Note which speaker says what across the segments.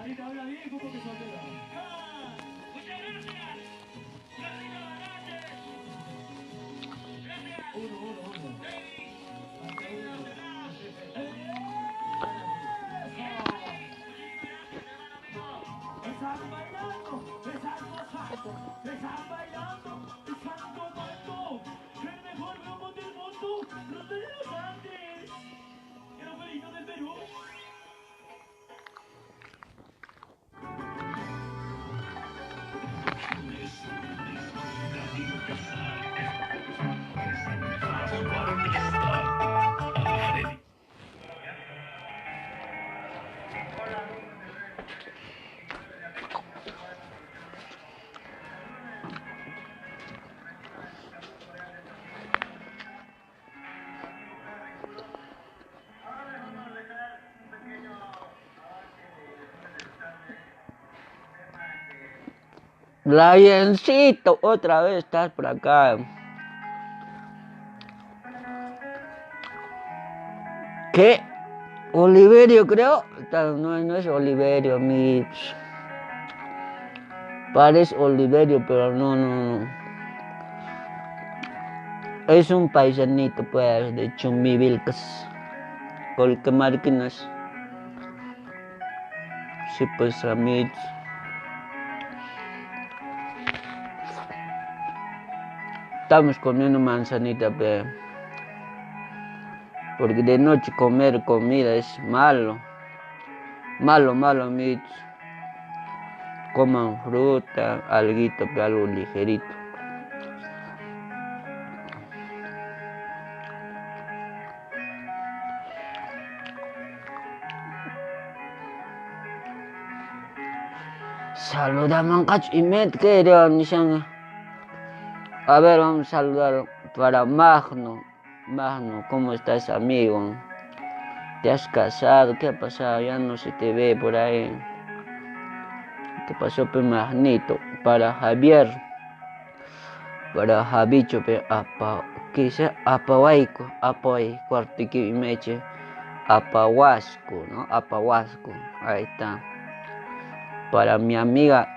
Speaker 1: Marita habla bien como que soltera.
Speaker 2: Muchas gracias.
Speaker 1: Uno. Están bailando, están gozando, están bailando, están tomando. El mejor romo del mundo, los de los Andes. El operito del Perú.
Speaker 3: Briancito, otra vez estás por acá. ¿Qué? Oliverio, creo. No es Oliverio, parece Oliverio, pero no. Es un paisanito, pues, de Chumbivilcas. Colquemarquinas. Sí, pues, amigos. Estamos comiendo manzanita, pero porque de noche comer comida es malo. Malo, amigos. Coman fruta, alguito, pero algo ligerito. Saluda Mancacho y Met, ¿qué era, Nishanga? A ver, vamos a saludar para Magno. Magno, ¿cómo estás, amigo? ¿Te has casado? ¿Qué ha pasado? Ya no se te ve por ahí. ¿Qué pasó, pe Magnito? Para Javier. Para Javicho, pe ¿qué dice? Apawaico, cuartiqui meche. Apahuasco, ¿no? Apahuasco, ahí está. Para mi amiga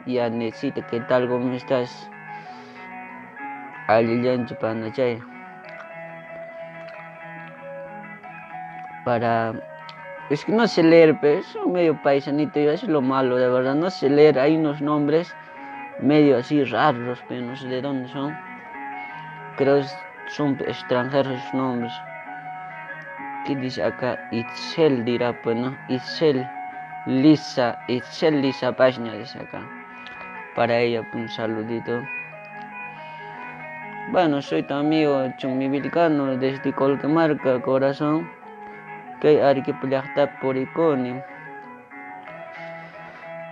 Speaker 3: Yanetcita, ¿qué tal? ¿Cómo estás? Alillancho Panachay. Es que no sé leer, pero soy medio paisanito, y eso es lo malo, de verdad, no sé leer, hay unos nombres medio así raros, pero no sé de dónde son. Creo que son extranjeros esos nombres. ¿Qué dice acá? Itzel dirá, pues, ¿no? Itzel Lisa Pashnia dice acá. Para ella, un saludito. Bueno, soy tu amigo Chumbivilcano desde Colquemarca, corazón. Que arquipellacta por iconi.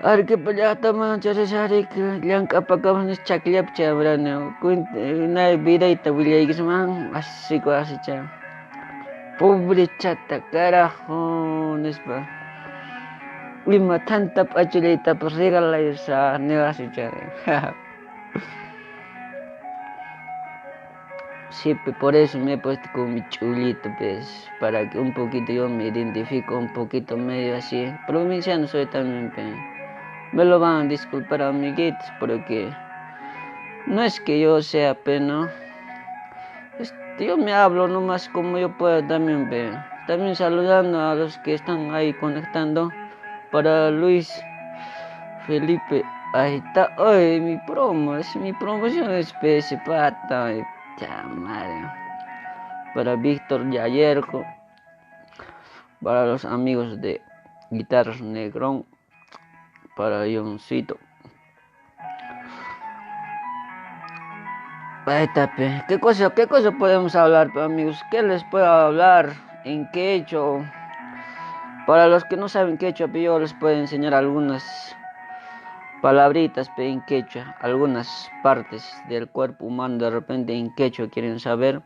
Speaker 3: Arquipellacta mancharisari que llankapakamas chakliapcha brano. Una videita willaygisman así cha. Pobre chata, carajo, nespa. Lima tanta pachulita pues regala esa negocio. Sí, por eso me he puesto con mi chulito, pues, para que un poquito yo me identifico un poquito medio así. Provinciano soy también, pues. Me lo van a disculpar, amiguitos, porque no es que yo sea pena. Yo me hablo nomás como yo puedo también, pues. También saludando a los que están ahí conectando. Para Luis Felipe, ahí está. Ay, mi promoción es PC pata. Madre. Para Víctor Yayerco, para los amigos de Guitarras Negrón, para Johncito. Ahí está, pe. ¿Qué cosa podemos hablar, pe, amigos? ¿Qué les puedo hablar en quechua? Para los que no saben quechua, pe, yo les puedo enseñar algunas palabritas, pe, en quechua, algunas partes del cuerpo humano de repente en quechua quieren saber.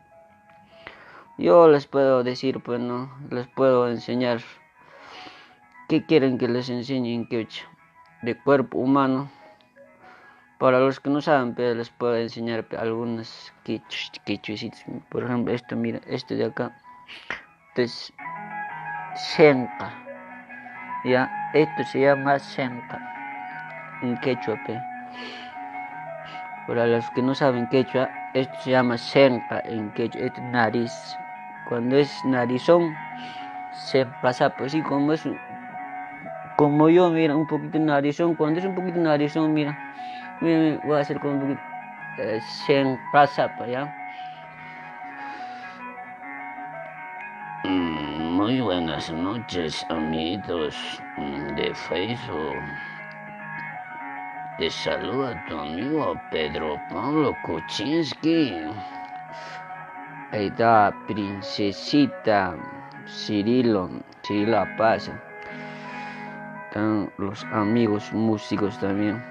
Speaker 3: Yo les puedo decir, pues no, les puedo enseñar. ¿Qué quieren que les enseñe en quechua? De cuerpo humano. Para los que no saben, pero les puedo enseñar algunas quechuecitas. Por ejemplo, esto, mira, esto de acá. Esto es senca. Ya, esto se llama senka en quechua, pe. Para los que no saben quechua, esto se llama senka en quechua, esto es nariz. Cuando es narizón, se pasa pues así como yo, mira, un poquito narizón. Cuando es un poquito narizón, mira, voy a hacer con un poquito, senka sapa, ¿ya? Muy buenas noches, amiguitos de Facebook. Te saluda tu amigo Pedro Pablo Kuczynski. Ahí está Princesita, Cirila Paz. Están los amigos músicos también.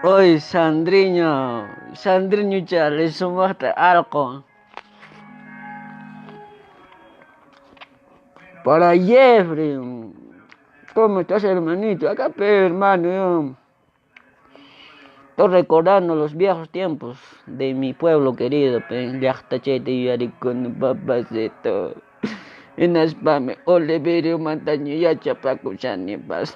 Speaker 3: Oye, Sandriño, ya le sumaste algo. Para Jeffrey, ¿cómo estás, hermanito? Acá, pe, hermano, yo estoy recordando los viejos tiempos de mi pueblo querido, pe. Llaqtachete y Yaricón, papacito. En Aspame, Oliverio, Montaño, Yachapacuchani, paz.